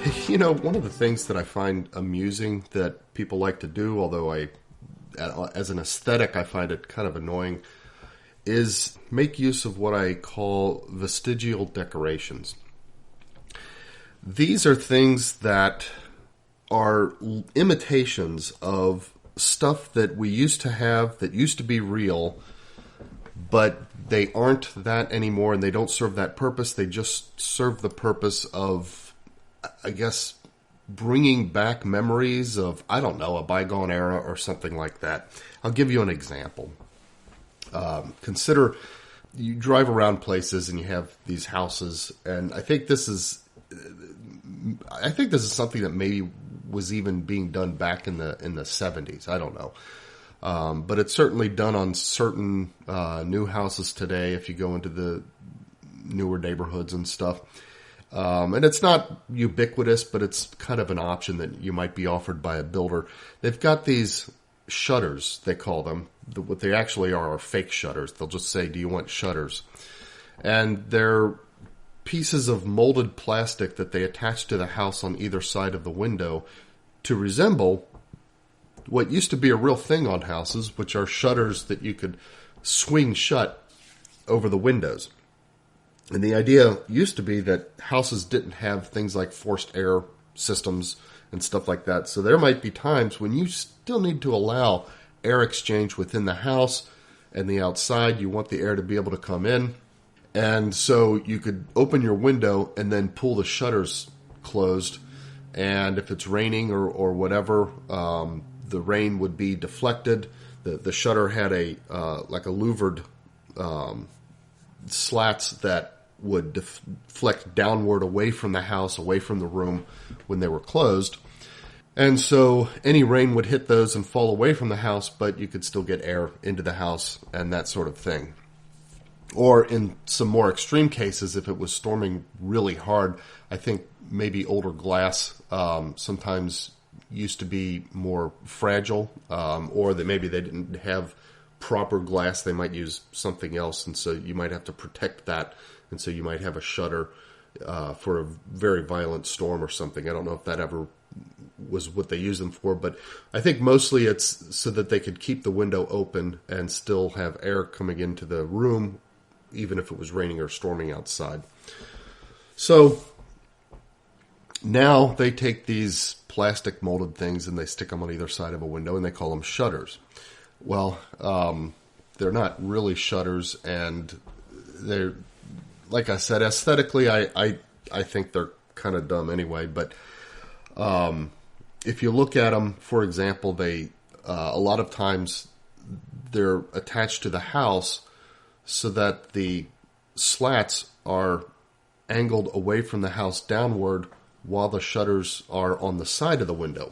One of the things that I find amusing that people like to do, although as an aesthetic, I find it kind of annoying, is make use of what I call vestigial decorations. These are things that are imitations of stuff that we used to have that used to be real, but they aren't that anymore and they don't serve that purpose. They just serve the purpose of, I guess, bringing back memories of, I don't know, a bygone era or something like that. I'll give you an example. Consider you drive around places and you have these houses, and I think this is something that maybe was even being done back in the 70s. I don't know. But it's certainly done on certain new houses today if you go into the newer neighborhoods and stuff. And it's not ubiquitous, but it's kind of an option that you might be offered by a builder. They've got these shutters, they call them. What they actually are fake shutters. They'll just say, do you want shutters? And they're pieces of molded plastic that they attach to the house on either side of the window to resemble what used to be a real thing on houses, which are shutters that you could swing shut over the windows. And the idea used to be that houses didn't have things like forced air systems and stuff like that. So there might be times when you still need to allow air exchange within the house and the outside. You want the air to be able to come in. And so you could open your window and then pull the shutters closed. And if it's raining or whatever, the rain would be deflected. The shutter had like a louvered slats that would deflect downward away from the house, away from the room when they were closed. And so any rain would hit those and fall away from the house, but you could still get air into the house and that sort of thing. Or in some more extreme cases, if it was storming really hard, I think maybe older glass sometimes used to be more fragile, or that maybe they didn't have proper glass. They might use something else, and so you might have to protect that. And so you might have a shutter for a very violent storm or something. I don't know if that ever was what they used them for, but I think mostly it's so that they could keep the window open and still have air coming into the room, even if it was raining or storming outside. So now they take these plastic molded things and they stick them on either side of a window and they call them shutters. Well, they're not really shutters, and they're, like I said, aesthetically, I think they're kind of dumb anyway. But if you look at them, for example, they a lot of times they're attached to the house so that the slats are angled away from the house downward while the shutters are on the side of the window.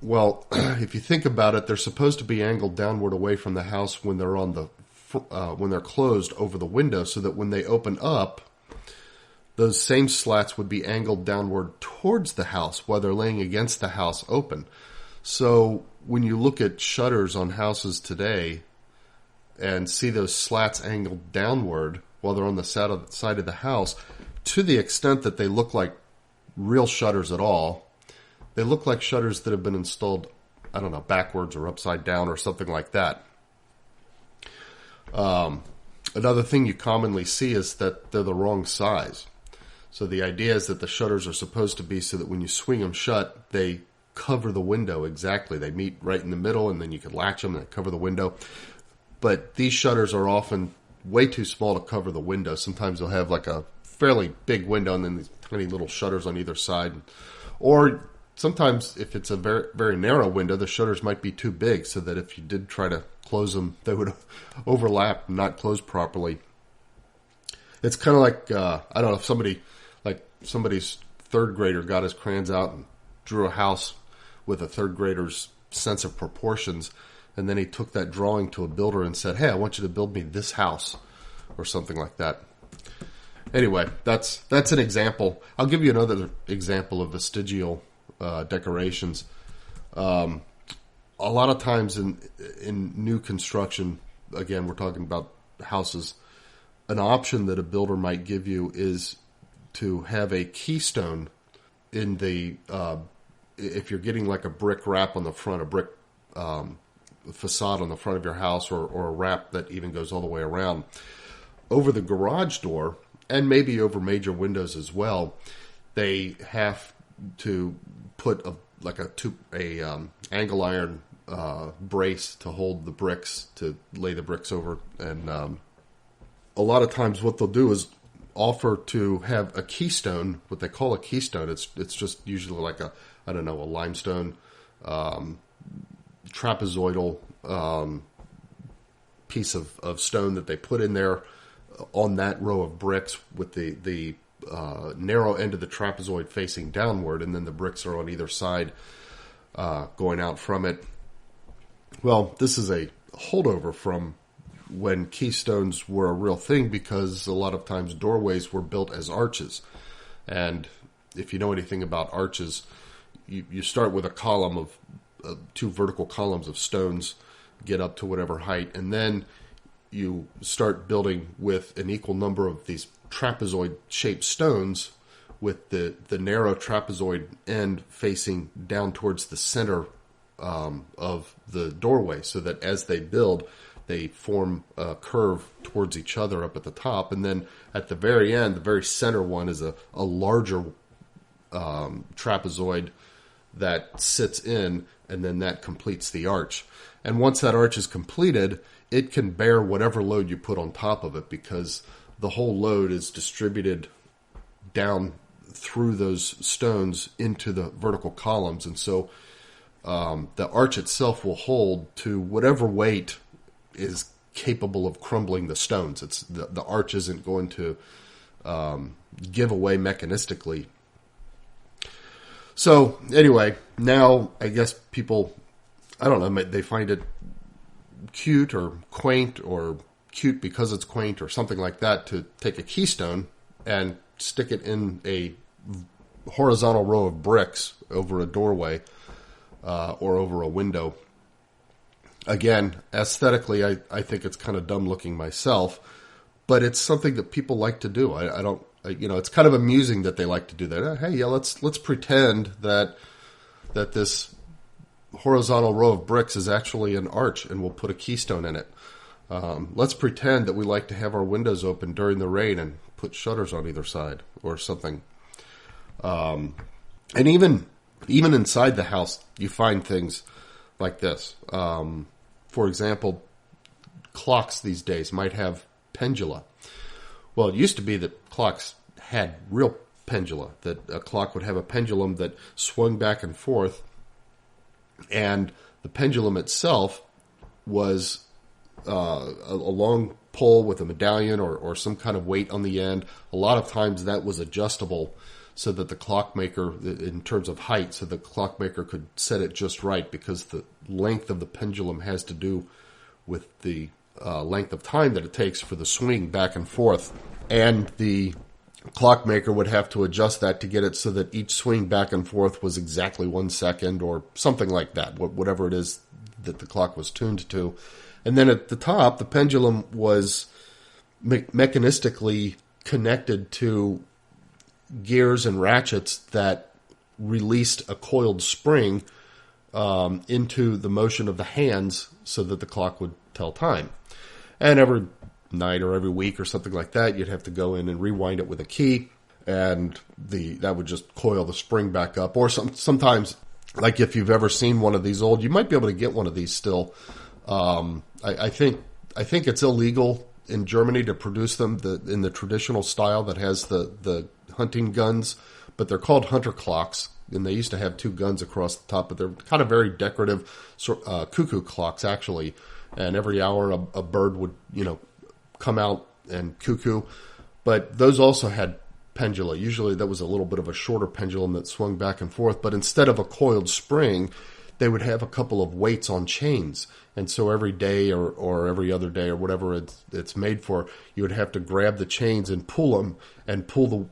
Well, if you think about it, they're supposed to be angled downward away from the house when they're when they're closed over the window, so that when they open up, those same slats would be angled downward towards the house while they're laying against the house open. So when you look at shutters on houses today and see those slats angled downward while they're on the side of the house, to the extent that they look like real shutters at all, they look like shutters that have been installed, I don't know, backwards or upside down or something like that. Another thing you commonly see is that they're the wrong size. So the idea is that the shutters are supposed to be so that when you swing them shut, they cover the window exactly. They meet right in the middle, and then you can latch them and cover the window. But these shutters are often way too small to cover the window. Sometimes they'll have like a fairly big window and then these tiny little shutters on either side. Or sometimes if it's a very, very narrow window, the shutters might be too big so that if you did try to close them, they would overlap and not close properly. It's kind of like, I don't know, if somebody's third grader got his crayons out and drew a house with a third grader's sense of proportions, and then he took that drawing to a builder and said, hey, I want you to build me this house, or something like that. Anyway, that's an example. I'll give you another example of vestigial decorations. A lot of times in new construction, again, we're talking about houses, an option that a builder might give you is to have a keystone in the if you're getting like a brick wrap on the front, a brick facade on the front of your house, or a wrap that even goes all the way around, over the garage door, and maybe over major windows as well, they have to put a angle iron brace to hold the bricks, to lay the bricks over. And a lot of times what they'll do is offer to have a keystone, what they call a keystone. It's just usually like a limestone trapezoidal piece of stone that they put in there on that row of bricks, with the narrow end of the trapezoid facing downward, and then the bricks are on either side going out from it. Well, this is a holdover from when keystones were a real thing, because a lot of times doorways were built as arches. And if you know anything about arches, you start with a column of two vertical columns of stones, get up to whatever height, and then you start building with an equal number of these trapezoid-shaped stones, with the narrow trapezoid end facing down towards the center of the doorway, so that as they build, they form a curve towards each other up at the top. And then at the very end, the very center one is a larger trapezoid that sits in, and then that completes the arch. And once that arch is completed, it can bear whatever load you put on top of it, because the whole load is distributed down through those stones into the vertical columns. And so the arch itself will hold to whatever weight is capable of crumbling the stones. It's the arch isn't going to give away mechanistically. So anyway, now I guess people, I don't know, they find it cute or quaint, or cute because it's quaint or something like that, to take a keystone and stick it in a horizontal row of bricks over a doorway or over a window. Again, aesthetically, I think it's kind of dumb looking myself, but it's something that people like to do. It's kind of amusing that they like to do that. Hey, yeah, let's pretend that this horizontal row of bricks is actually an arch, and we'll put a keystone in it. Let's pretend that we like to have our windows open during the rain and put shutters on either side or something. And even inside the house, you find things like this. For example, clocks these days might have pendula. Well, it used to be that clocks had real pendula, that a clock would have a pendulum that swung back and forth, and the pendulum itself was a long pole with a medallion or some kind of weight on the end. A lot of times that was adjustable, so that the clockmaker, in terms of height, so the clockmaker could set it just right, because the length of the pendulum has to do with the length of time that it takes for the swing back and forth. And the clockmaker would have to adjust that to get it so that each swing back and forth was exactly 1 second or something like that, whatever it is that the clock was tuned to. And then at the top, the pendulum was mechanistically connected to gears and ratchets that released a coiled spring into the motion of the hands, so that the clock would tell time. And every night or every week or something like that, you'd have to go in and rewind it with a key, and that would just coil the spring back up. Or sometimes, like if you've ever seen one of these old, you might be able to get one of these still. I think it's illegal in Germany to produce them in the traditional style that has the hunting guns, but they're called hunter clocks, and they used to have two guns across the top, but they're kind of very decorative cuckoo clocks, actually. And every hour a bird would, come out and cuckoo. But those also had pendula. Usually that was a little bit of a shorter pendulum that swung back and forth, but instead of a coiled spring, they would have a couple of weights on chains. And so every day or every other day or whatever it's made for, you would have to grab the chains and pull them, and pull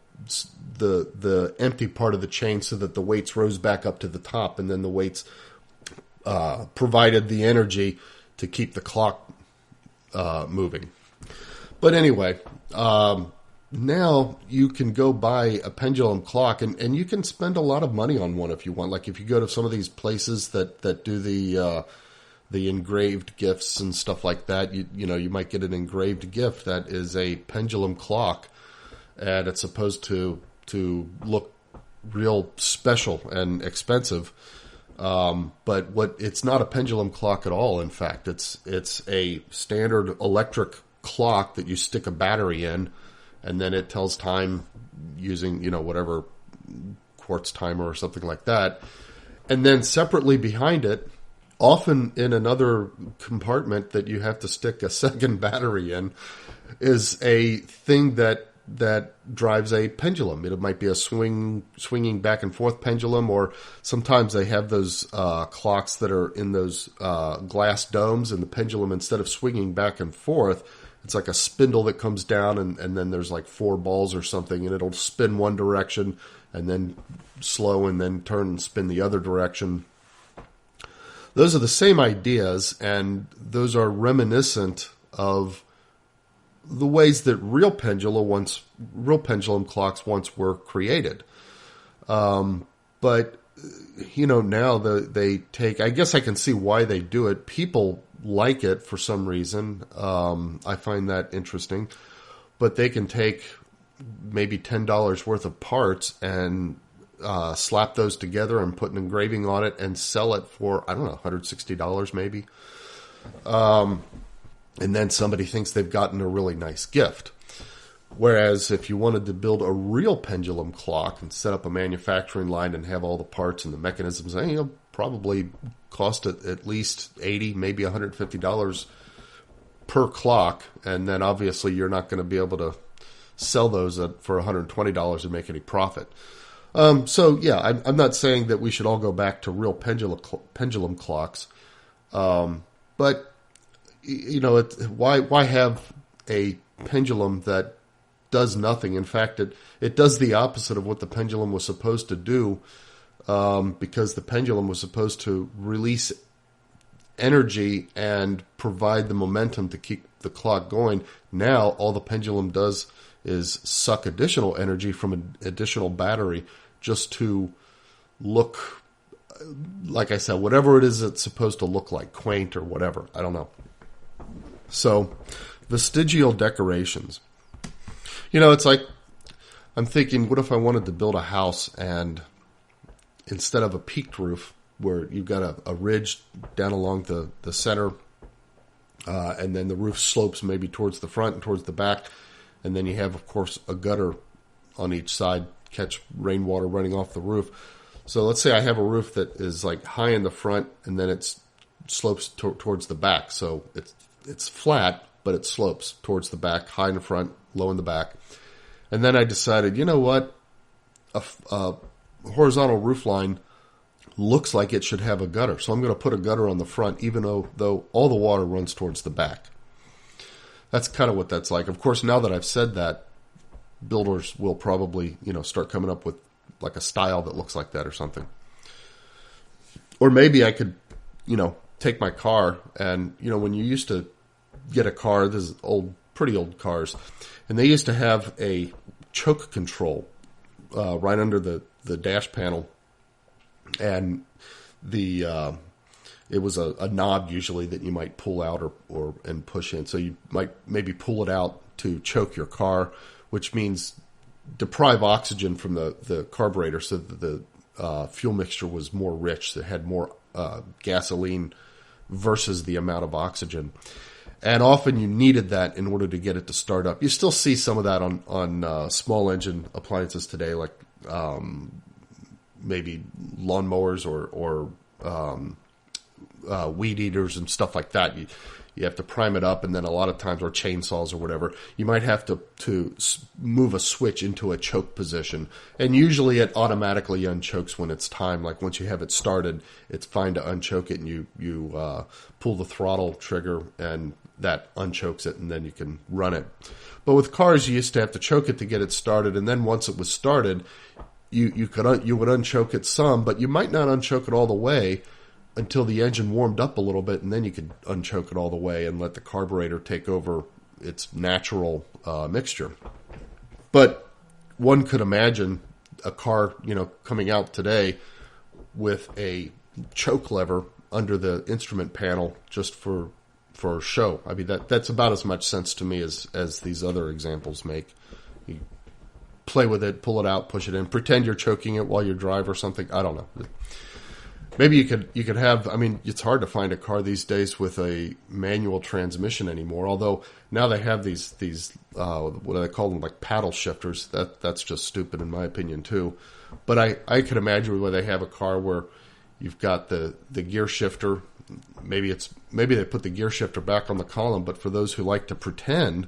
the empty part of the chain so that the weights rose back up to the top, and then the weights provided the energy to keep the clock moving. But anyway, now you can go buy a pendulum clock, and you can spend a lot of money on one if you want. Like if you go to some of these places that do the engraved gifts and stuff like that, you might get an engraved gift that is a pendulum clock, and it's supposed to look real special and expensive. But it's not a pendulum clock at all. In fact, it's a standard electric clock that you stick a battery in, and then it tells time using, whatever quartz timer or something like that. And then separately behind it, often in another compartment that you have to stick a second battery in, is a thing that drives a pendulum. It might be a swinging back and forth pendulum, or sometimes they have those clocks that are in those glass domes, and the pendulum, instead of swinging back and forth, it's like a spindle that comes down, and then there's like 4 balls or something, and it'll spin one direction and then slow and then turn and spin the other direction. Those are the same ideas, and those are reminiscent of the ways that real pendulum clocks once were created. But now they take, I guess I can see why they do it. People like it for some reason. I find that interesting. But they can take maybe $10 worth of parts and slap those together and put an engraving on it and sell it for, I don't know, $160 maybe. And then somebody thinks they've gotten a really nice gift. Whereas if you wanted to build a real pendulum clock and set up a manufacturing line and have all the parts and the mechanisms, it'll probably cost at least $80, maybe $150 per clock. And then obviously you're not going to be able to sell those for $120 and make any profit. So yeah, I'm not saying that we should all go back to real pendulum clocks. But why have a pendulum that does nothing? In fact, it does the opposite of what the pendulum was supposed to do, because the pendulum was supposed to release energy and provide the momentum to keep the clock going. Now, all the pendulum does is suck additional energy from an additional battery just to look, like I said, whatever it is it's supposed to look like, quaint or whatever. I don't know. So, vestigial decorations. It's like, I'm thinking, what if I wanted to build a house and instead of a peaked roof where you've got a ridge down along the center, and then the roof slopes maybe towards the front and towards the back, and then you have, of course, a gutter on each side, catch rainwater running off the roof. So let's say I have a roof that is like high in the front and then it slopes towards the back. So it's flat, but it slopes towards the back, high in the front, low in the back. And then I decided, you know what? A horizontal roof line looks like it should have a gutter. So I'm going to put a gutter on the front, even though all the water runs towards the back. That's kind of what that's like. Of course, now that I've said that, builders will probably, start coming up with like a style that looks like that or something. Or maybe I could, take my car and, when you used to get a car, this is pretty old cars, and they used to have a choke control right under the dash panel, and it was a knob usually that you might pull out or and push in. So you might maybe pull it out to choke your car, which means deprive oxygen from the carburetor so that the fuel mixture was more rich, that had more gasoline versus the amount of oxygen. And often you needed that in order to get it to start up. You still see some of that on small engine appliances today, like maybe lawnmowers or weed eaters and stuff like that. You have to prime it up, and then a lot of times, or chainsaws or whatever, you might have to move a switch into a choke position. And usually it automatically unchokes when it's time. Like once you have it started, it's fine to unchoke it, and you pull the throttle trigger, and that unchokes it, and then you can run it. But with cars, you used to have to choke it to get it started, and then once it was started, you would unchoke it some, but you might not unchoke it all the way until the engine warmed up a little bit, and then you could unchoke it all the way and let the carburetor take over its natural mixture. But one could imagine a car, coming out today with a choke lever under the instrument panel just for show. I mean, that's about as much sense to me as these other examples make. You play with it, pull it out, push it in, pretend you're choking it while you drive or something. I don't know. Maybe you could have, I mean, it's hard to find a car these days with a manual transmission anymore, although now they have these what do they call them, like paddle shifters. That's just stupid in my opinion too. But I could imagine where they have a car where you've got the gear shifter. Maybe they put the gear shifter back on the column, but for those who like to pretend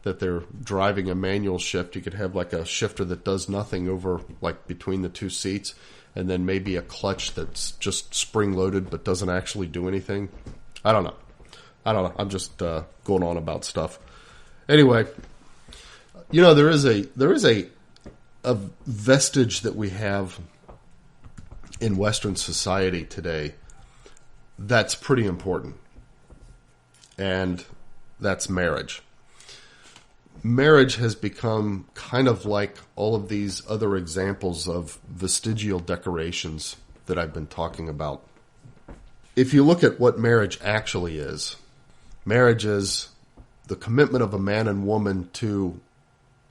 that they're driving a manual shift, you could have like a shifter that does nothing over like between the two seats, and then maybe a clutch that's just spring-loaded but doesn't actually do anything. I don't know. I'm just going on about stuff. Anyway, there is a vestige that we have in Western society today that's pretty important, and that's marriage. Marriage has become kind of like all of these other examples of vestigial decorations that I've been talking about. If you look at what marriage actually is, marriage is the commitment of a man and woman to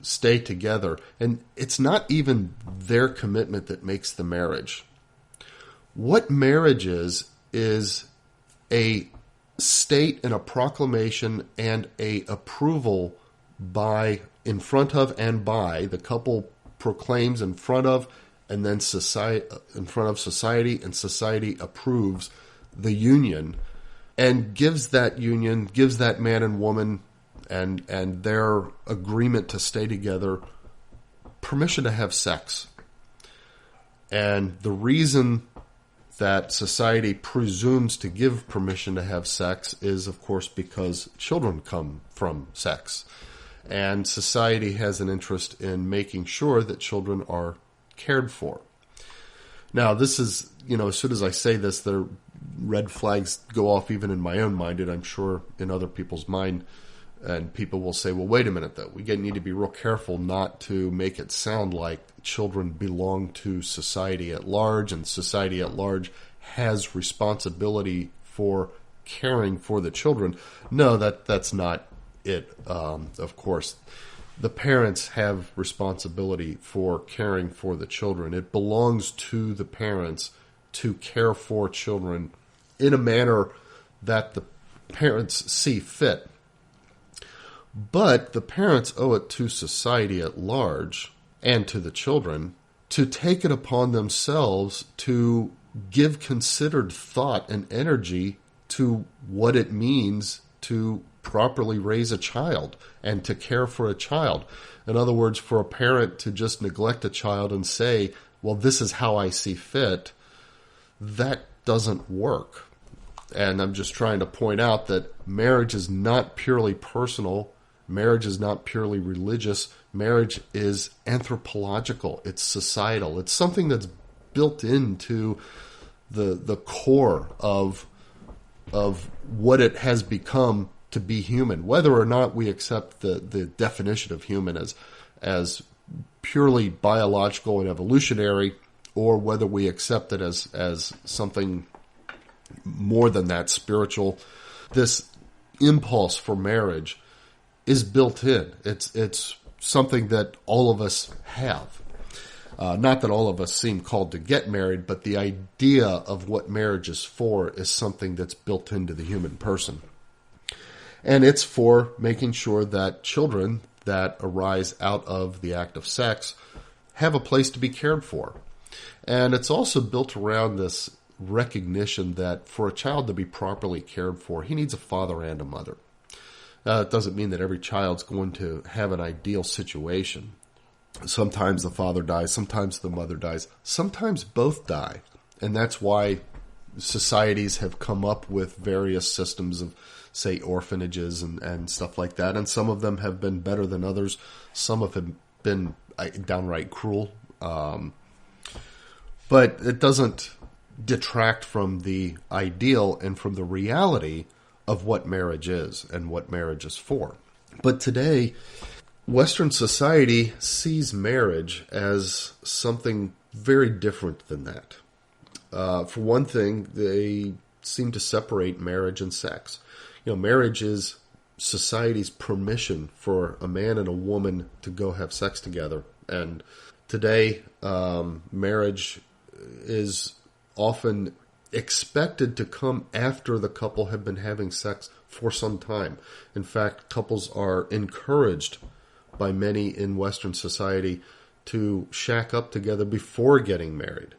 stay together. And it's not even their commitment that makes the marriage. What marriage is a state and a proclamation and a approval in front of and by the couple proclaims in front of, and then society in front of society, and society approves the union and gives that man and woman and their agreement to stay together permission to have sex. And the reason that society presumes to give permission to have sex is, of course, because children come from sex. And society has an interest in making sure that children are cared for. Now, this is, as soon as I say this, the red flags go off even in my own mind, and I'm sure in other people's mind. And people will say, well, wait a minute, though. We need to be real careful not to make it sound like children belong to society at large, and society at large has responsibility for caring for the children. No, that's not it. Of course, the parents have responsibility for caring for the children. It belongs to the parents to care for children in a manner that the parents see fit. But the parents owe it to society at large and to the children to take it upon themselves to give considered thought and energy to what it means to properly raise a child and to care for a child. In other words, for a parent to just neglect a child and say, well, this is how I see fit, that doesn't work. And I'm just trying to point out that marriage is not purely personal. Marriage is not purely religious. Marriage is anthropological. It's societal. It's something that's built into the core of what it has become to be human, whether or not we accept the definition of human as purely biological and evolutionary, or whether we accept it as something more than that, spiritual. This impulse for marriage is built in. It's something that all of us have. Not that all of us seem called to get married, but the idea of what marriage is for is something that's built into the human person. And it's for making sure that children that arise out of the act of sex have a place to be cared for. And it's also built around this recognition that for a child to be properly cared for, he needs a father and a mother. It doesn't mean that every child's going to have an ideal situation. Sometimes the father dies, sometimes the mother dies, sometimes both die. And that's why societies have come up with various systems of, say, orphanages and stuff like that. And some of them have been better than others. Some have been downright cruel. But it doesn't detract from the ideal and from the reality of what marriage is and what marriage is for. But today, Western society sees marriage as something very different than that. For one thing, they seem to separate marriage and sex. Marriage is society's permission for a man and a woman to go have sex together. And today, marriage is often expected to come after the couple have been having sex for some time. In fact, couples are encouraged by many in Western society to shack up together before getting married.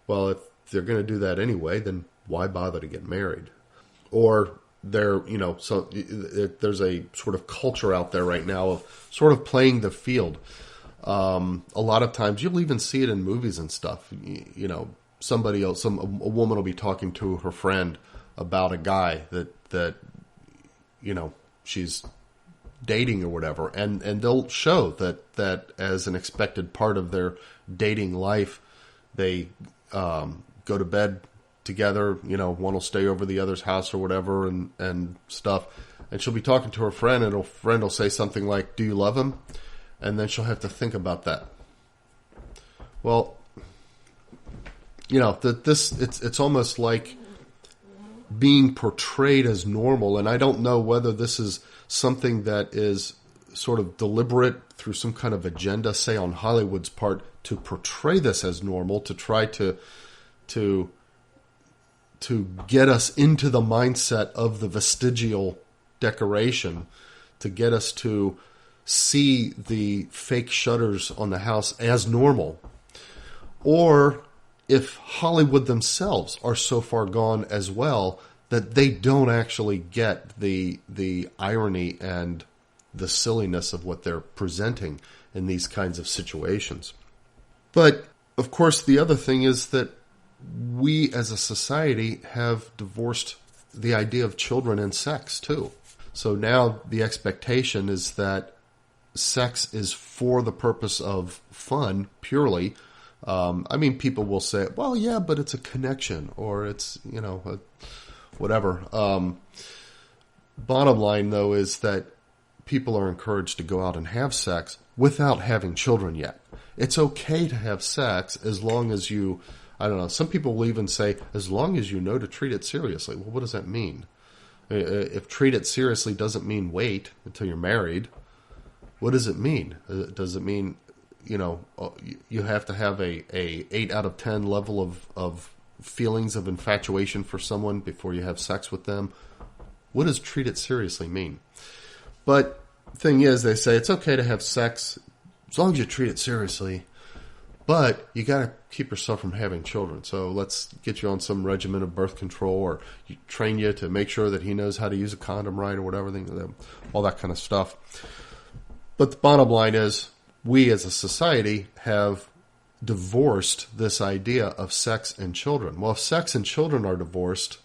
Well, if they're going to do that anyway, then why bother to get married? Or there's a sort of culture out there right now of sort of playing the field. A lot of times you'll even see it in movies and stuff. Somebody else, a woman will be talking to her friend about a guy that she's dating or whatever, and they'll show that as an expected part of their dating life, they go to bed together. One will stay over the other's house or whatever and stuff. And she'll be talking to her friend, and her friend will say something like, "Do you love him?" And then she'll have to think about that. Well, it's almost like being portrayed as normal, and I don't know whether this is something that is sort of deliberate through some kind of agenda, say on Hollywood's part, to portray this as normal, to try to get us into the mindset of the vestigial decoration, to get us to see the fake shutters on the house as normal. Or if Hollywood themselves are so far gone as well that they don't actually get the irony and the silliness of what they're presenting in these kinds of situations. But, of course, the other thing is that we as a society have divorced the idea of children and sex, too. So now the expectation is that sex is for the purpose of fun, purely. People will say, well, yeah, but it's a connection, or it's, whatever. Bottom line, though, is that people are encouraged to go out and have sex without having children yet. It's okay to have sex as long as you, some people will even say, as long as you know to treat it seriously. Well, what does that mean? If treat it seriously doesn't mean wait until you're married, what does it mean? Does it mean, you have to have a 8 out of 10 level of feelings of infatuation for someone before you have sex with them? What does treat it seriously mean? But the thing is, they say it's okay to have sex as long as you treat it seriously, but you got to keep yourself from having children. So let's get you on some regimen of birth control, or train you to make sure that he knows how to use a condom right, or whatever, all that kind of stuff. But the bottom line is, we as a society have divorced this idea of sex and children. Well, if sex and children are divorced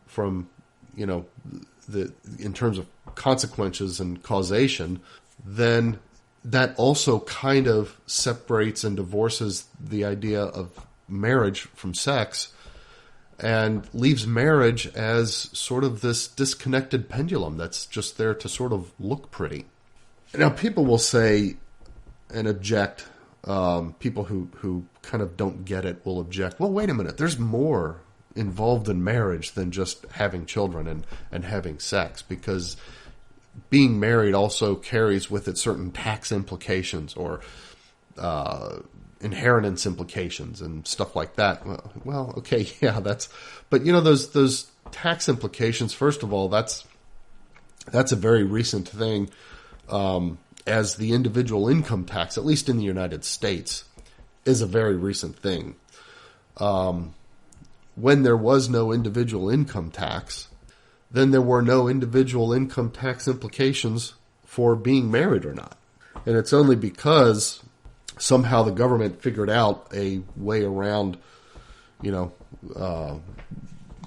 from, in terms of consequences and causation, then that also kind of separates and divorces the idea of marriage from sex, and leaves marriage as sort of this disconnected pendulum that's just there to sort of look pretty. Now, people will say and object, people who kind of don't get it will object, well, wait a minute, there's more involved in marriage than just having children and having sex, because being married also carries with it certain tax implications or inheritance implications and stuff like that. Well, okay, yeah, but those tax implications, first of all, that's a very recent thing, as the individual income tax, at least in the United States, is a very recent thing. When there was no individual income tax, then there were no individual income tax implications for being married or not. And it's only because somehow the government figured out a way around,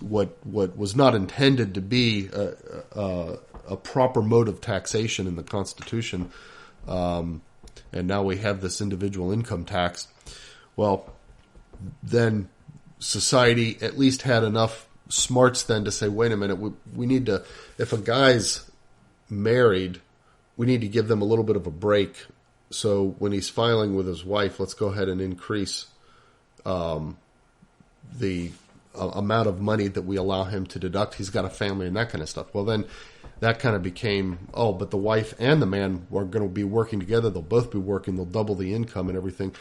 what was not intended to be a proper mode of taxation in the Constitution, and now we have this individual income tax. Well, then society at least had enough smarts then to say, wait a minute, we need to, if a guy's married we need to give them a little bit of a break. So when he's filing with his wife, let's go ahead and increase the amount of money that we allow him to deduct. He's got a family and that kind of stuff. Well, then that kind of became, but the wife and the man are going to be working together. They'll both be working. They'll double the income and everything.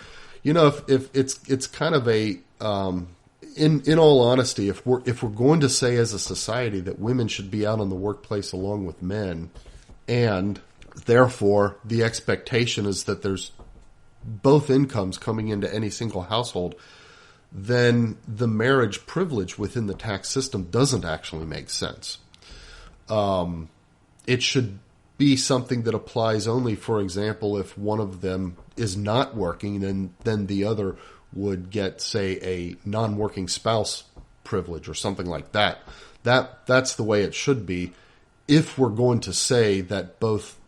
If it's kind of a, in all honesty, if we're going to say as a society that women should be out in the workplace along with men, and therefore the expectation is that there's both incomes coming into any single household, then the marriage privilege within the tax system doesn't actually make sense. It should be something that applies only, for example, if one of them is not working, then the other would get, say, a non-working spouse privilege or something like that. That's the way it should be if we're going to say that both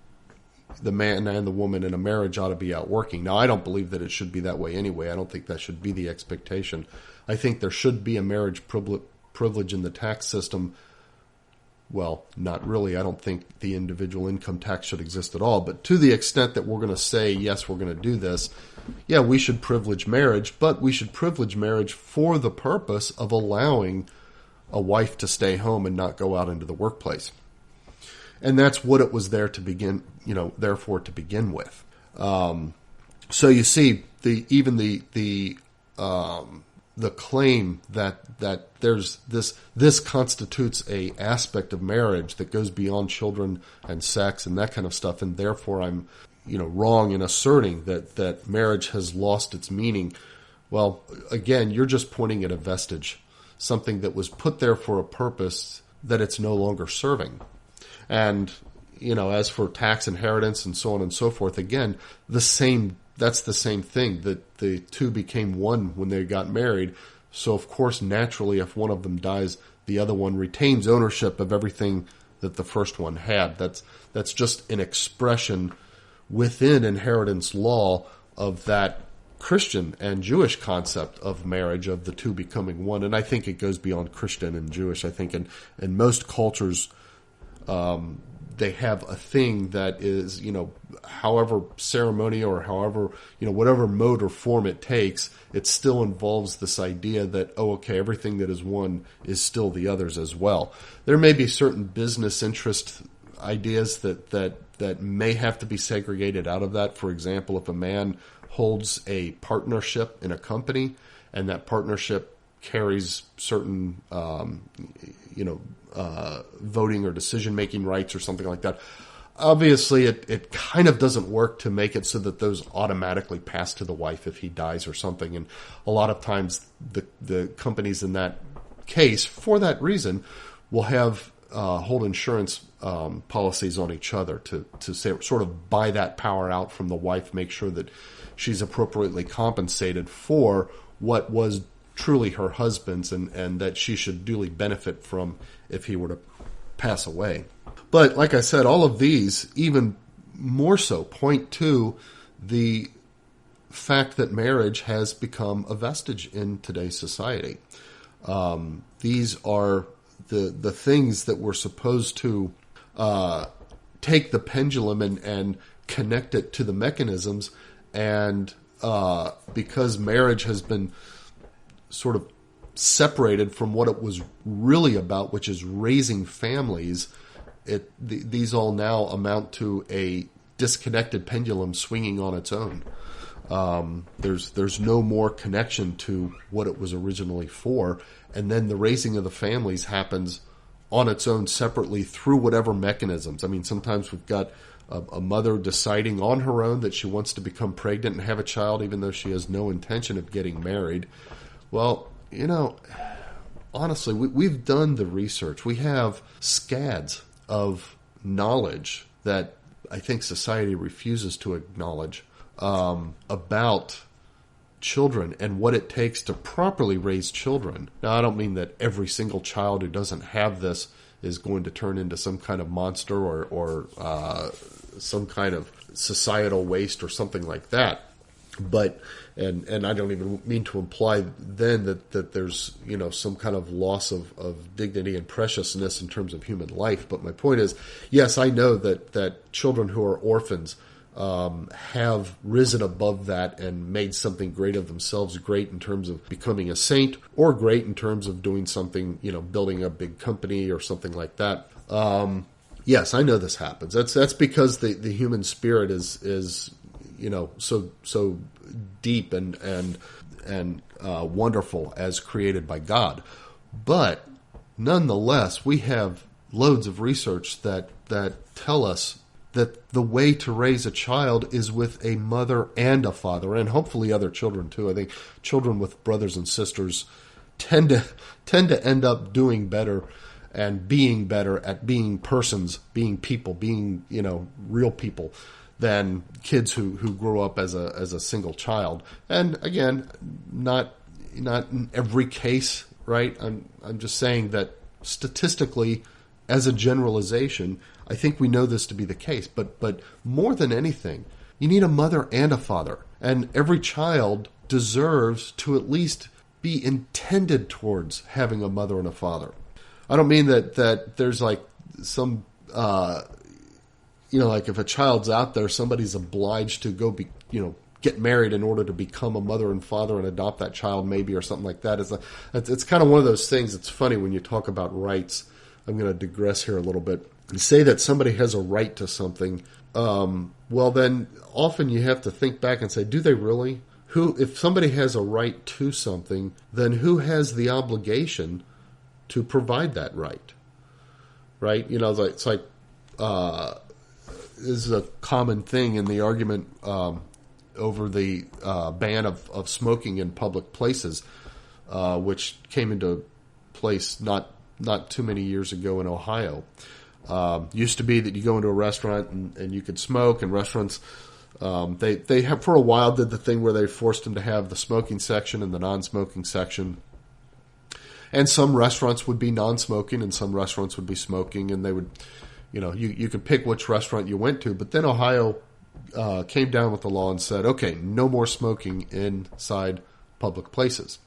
the man and the woman in a marriage ought to be out working. Now, I don't believe that it should be that way anyway. I don't think that should be the expectation. I think there should be a marriage privilege in the tax system. Well, not really. I don't think the individual income tax should exist at all. But to the extent that we're going to say, yes, we're going to do this, yeah, we should privilege marriage, but we should privilege marriage for the purpose of allowing a wife to stay home and not go out into the workplace. And that's what it was there to begin, therefore to begin with. So you see, the claim that there's this constitutes a aspect of marriage that goes beyond children and sex and that kind of stuff, and therefore I'm wrong in asserting that marriage has lost its meaning. Well, again, you're just pointing at a vestige, something that was put there for a purpose that it's no longer serving. And, as for tax inheritance and so on and so forth, again, that's the same thing, that the two became one when they got married. So, of course, naturally, if one of them dies, the other one retains ownership of everything that the first one had. That's just an expression within inheritance law of that Christian and Jewish concept of marriage, of the two becoming one. And I think it goes beyond Christian and Jewish. I think in most cultures, they have a thing that is, however ceremonial or however, whatever mode or form it takes, it still involves this idea that, everything that is one is still the others as well. There may be certain business interest ideas that may have to be segregated out of that. For example, if a man holds a partnership in a company and that partnership carries certain, voting or decision-making rights or something like that. Obviously, it kind of doesn't work to make it so that those automatically pass to the wife if he dies or something. And a lot of times the companies in that case, for that reason, will have hold insurance policies on each other to say, sort of buy that power out from the wife, make sure that she's appropriately compensated for what was truly her husband's and that she should duly benefit from if he were to pass away. But like I said, all of these, even more so, point to the fact that marriage has become a vestige in today's society. These are the things that we're supposed to take the pendulum and connect it to the mechanisms. And because marriage has been sort of separated from what it was really about, which is raising families, these all now amount to a disconnected pendulum swinging on its own. There's no more connection to what it was originally for, and then the raising of the families happens on its own separately through whatever mechanisms. I mean, sometimes we've got a mother deciding on her own that she wants to become pregnant and have a child even though she has no intention of getting married. Well, honestly, we've done the research. We have scads of knowledge that I think society refuses to acknowledge about children and what it takes to properly raise children. Now, I don't mean that every single child who doesn't have this is going to turn into some kind of monster or some kind of societal waste or something like that. But and I don't even mean to imply then that there's some kind of loss of dignity and preciousness in terms of human life. But my point is, yes, I know that children who are orphans have risen above that and made something great of themselves, great in terms of becoming a saint, or great in terms of doing something, building a big company or something like that. Yes, I know this happens. That's because the human spirit is so deep and wonderful as created by God. But nonetheless, we have loads of research that tell us that the way to raise a child is with a mother and a father, and hopefully other children too. I think children with brothers and sisters tend to end up doing better and being better at being persons, being people, being real people, than kids who grow up as a single child. And again, not in every case, right? I'm just saying that statistically, as a generalization, I think we know this to be the case. But more than anything, you need a mother and a father, and every child deserves to at least be intended towards having a mother and a father. I don't mean that there's like some like if a child's out there, somebody's obliged to go get married in order to become a mother and father and adopt that child maybe, or something like that. It's kind of one of those things. It's funny when you talk about rights. I'm going to digress here a little bit. You say that somebody has a right to something. Well, then often you have to think back and say, do they really? If somebody has a right to something, then who has the obligation to provide that right? Right? It's like this is a common thing in the argument over the ban of smoking in public places, which came into place not too many years ago in Ohio. Used to be that you go into a restaurant and you could smoke, and restaurants they have for a while did the thing where they forced them to have the smoking section and the non-smoking section. And some restaurants would be non-smoking and some restaurants would be smoking, and they would, you could pick which restaurant you went to. But then Ohio came down with the law and said, okay, no more smoking inside public places.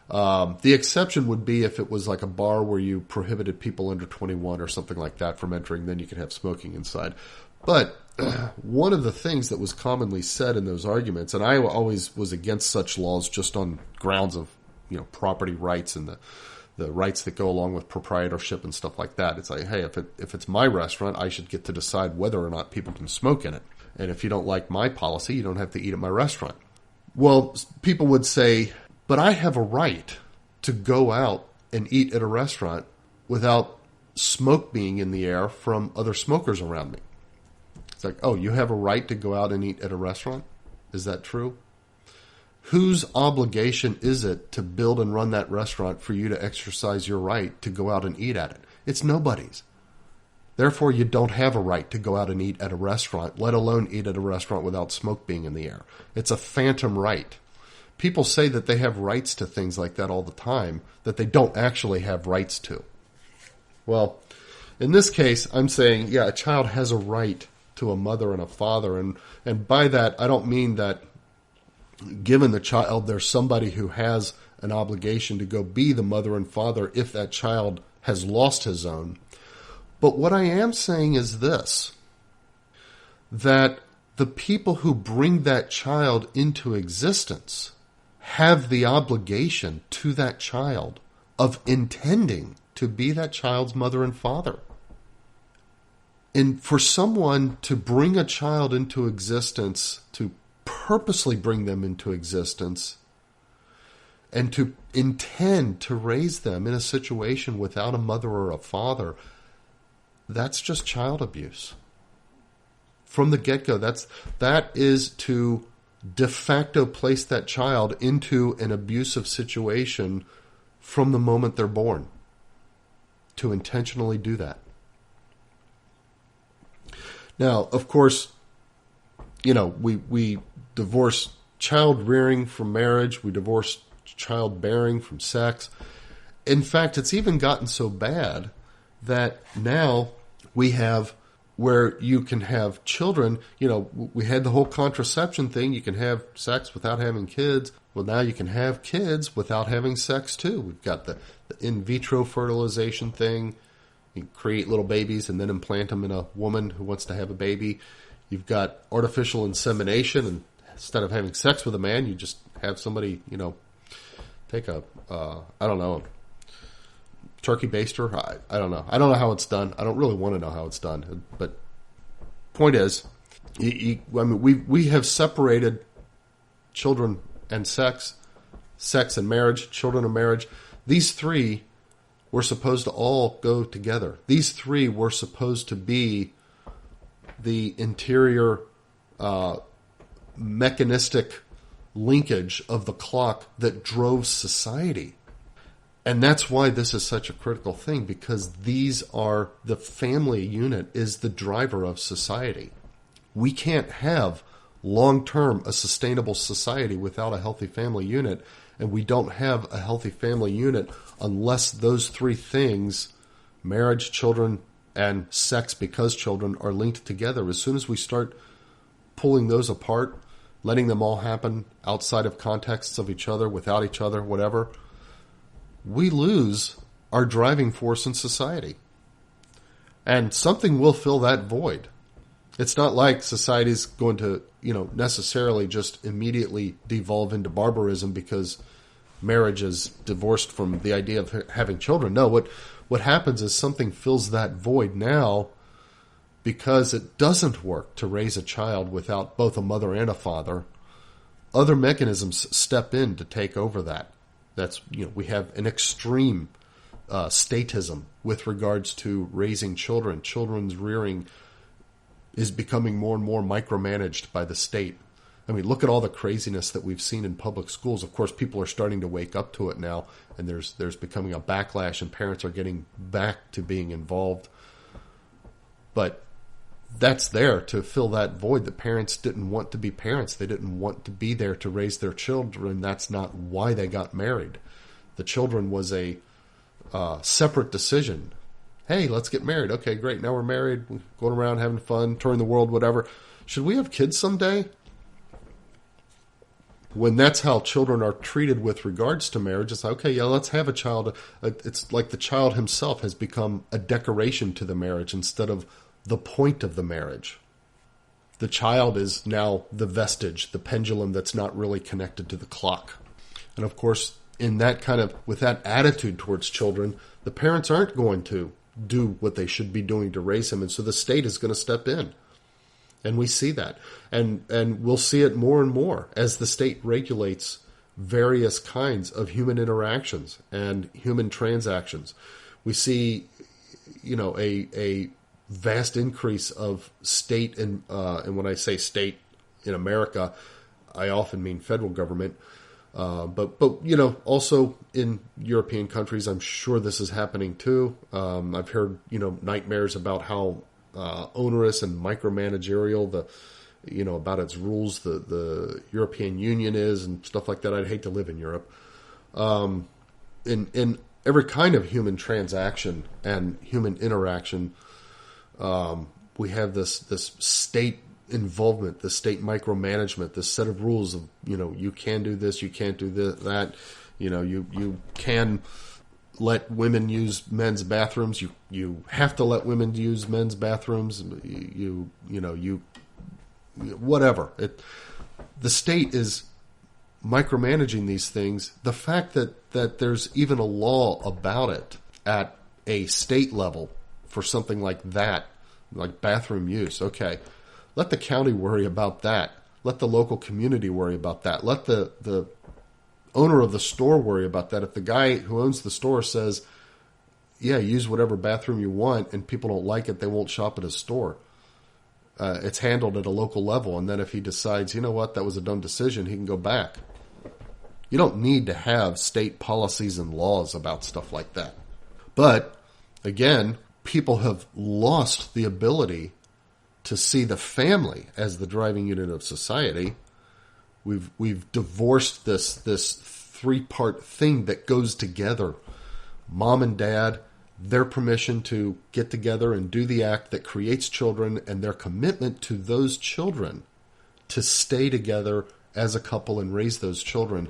The exception would be if it was like a bar where you prohibited people under 21 or something like that from entering, then you could have smoking inside. But one of the things that was commonly said in those arguments, and I always was against such laws just on grounds of property rights and the rights that go along with proprietorship and stuff like that. It's like, hey, if it's my restaurant, I should get to decide whether or not people can smoke in it. And if you don't like my policy, you don't have to eat at my restaurant. Well, people would say, but I have a right to go out and eat at a restaurant without smoke being in the air from other smokers around me. It's like, oh, you have a right to go out and eat at a restaurant? Is that true? Whose obligation is it to build and run that restaurant for you to exercise your right to go out and eat at it? It's nobody's. Therefore, you don't have a right to go out and eat at a restaurant, let alone eat at a restaurant without smoke being in the air. It's a phantom right. People say that they have rights to things like that all the time that they don't actually have rights to. Well, in this case, I'm saying, yeah, a child has a right to a mother and a father. And by that, I don't mean that given the child, there's somebody who has an obligation to go be the mother and father if that child has lost his own. But what I am saying is this, that the people who bring that child into existence have the obligation to that child of intending to be that child's mother and father. And for someone to bring a child into existence, to purposely bring them into existence, and to intend to raise them in a situation without a mother or a father, that's just child abuse. From the get-go, that is to de facto place that child into an abusive situation from the moment they're born. To intentionally do that. Now, of course, we divorce child rearing from marriage. We divorce child bearing from sex. In fact, it's even gotten so bad that now we have where you can have children. We had the whole contraception thing. You can have sex without having kids. Well, now you can have kids without having sex too. We've got the in vitro fertilization thing. You create little babies and then implant them in a woman who wants to have a baby. You've got artificial insemination, and instead of having sex with a man, you just have somebody, take a, I don't know, turkey baster. I don't know. I don't know how it's done. I don't really want to know how it's done. But point is, we have separated children and sex and marriage, children and marriage. These three were supposed to all go together. These three were supposed to be the interior mechanistic linkage of the clock that drove society. And that's why this is such a critical thing, because the family unit is the driver of society. We can't have long-term a sustainable society without a healthy family unit, and we don't have a healthy family unit unless those three things, marriage, children, and sex because children, are linked together. As soon as we start pulling those apart, letting them all happen outside of contexts of each other, without each other, whatever, we lose our driving force in society. And something will fill that void. It's not like society's going to, necessarily just immediately devolve into barbarism because marriage is divorced from the idea of having children. No, what happens is something fills that void now because it doesn't work to raise a child without both a mother and a father. Other mechanisms step in to take over that. That's, we have an extreme statism with regards to raising children. Children's rearing is becoming more and more micromanaged by the state. I mean, look at all the craziness that we've seen in public schools. Of course, people are starting to wake up to it now, and there's becoming a backlash, and parents are getting back to being involved. But that's there to fill that void that parents didn't want to be parents. They didn't want to be there to raise their children. That's not why they got married. The children was a separate decision. Hey, let's get married. Okay, great. Now we're married, we're going around having fun, touring the world, whatever. Should we have kids someday? When that's how children are treated with regards to marriage, it's like, okay, yeah, let's have a child. It's like the child himself has become a decoration to the marriage instead of the point of the marriage. The child is now the vestige, the pendulum that's not really connected to the clock. And of course, with that attitude towards children, the parents aren't going to do what they should be doing to raise them. And so the state is going to step in. And we see that. And we'll see it more and more as the state regulates various kinds of human interactions and human transactions. We see, a vast increase of state, and when I say state in America, I often mean federal government. But also in European countries, I'm sure this is happening too. I've heard, nightmares about how onerous and micromanagerial about its rules the European Union is and stuff like that. I'd hate to live in Europe. In every kind of human transaction and human interaction, we have this state involvement, the state micromanagement, this set of rules of, you can do this, you can't do that, you can let women use men's bathrooms, you have to let women use men's bathrooms, whatever. The state is micromanaging these things. The fact that there's even a law about it at a state level for something like that, like bathroom use, okay. Let the county worry about that. Let the local community worry about that. Let the owner of the store worry about that. If the guy who owns the store says, yeah, use whatever bathroom you want, and people don't like it, they won't shop at his store. It's handled at a local level. And then if he decides, you know what, that was a dumb decision, he can go back. You don't need to have state policies and laws about stuff like that. But, again, people have lost the ability to see the family as the driving unit of society. We've divorced this three-part thing that goes together. Mom and dad, their permission to get together and do the act that creates children, and their commitment to those children to stay together as a couple and raise those children,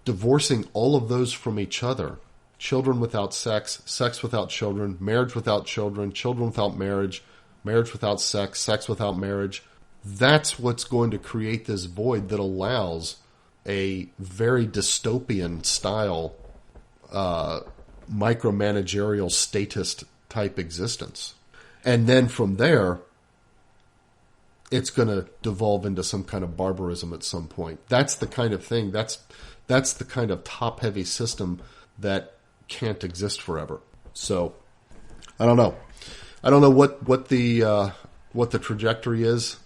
divorcing all of those from each other. Children without sex, sex without children, marriage without children, children without marriage, marriage without sex, sex without marriage. That's what's going to create this void that allows a very dystopian style micromanagerial statist type existence. And then from there, it's going to devolve into some kind of barbarism at some point. That's the kind of thing, that's the kind of top-heavy system that can't exist forever. So, I don't know. I don't know what the trajectory is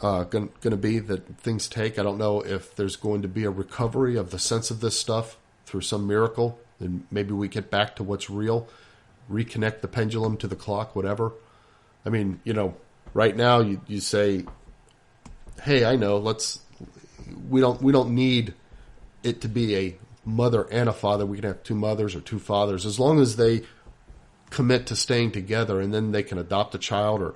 going to be that things take. I don't know if there's going to be a recovery of the sense of this stuff through some miracle, and maybe we get back to what's real, reconnect the pendulum to the clock, whatever. I mean, right now you say, hey, I know, we don't need it to be a mother and a father. We can have two mothers or two fathers, as long as they commit to staying together, and then they can adopt a child or,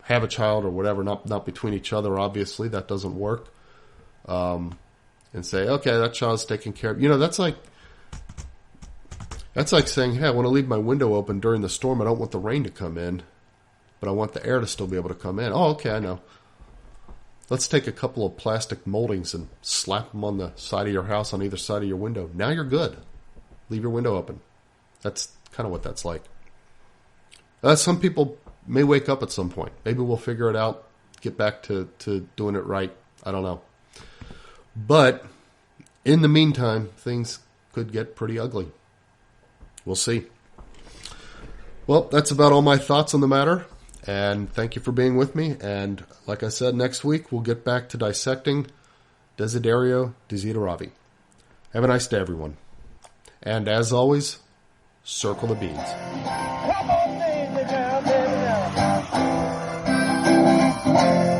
have a child or whatever, not between each other, obviously. That doesn't work. And say, okay, that child's taken care of. That's like saying, hey, I want to leave my window open during the storm. I don't want the rain to come in, but I want the air to still be able to come in. Oh, okay, I know. Let's take a couple of plastic moldings and slap them on the side of your house on either side of your window. Now you're good. Leave your window open. That's kind of what that's like. Some people may wake up at some point. Maybe we'll figure it out, get back to doing it right. I don't know. But in the meantime, things could get pretty ugly. We'll see. Well, that's about all my thoughts on the matter. And thank you for being with me. And like I said, next week we'll get back to dissecting Desiderio Desideravi. Have a nice day, everyone. And as always, circle the beads. Come on, baby girl, baby girl.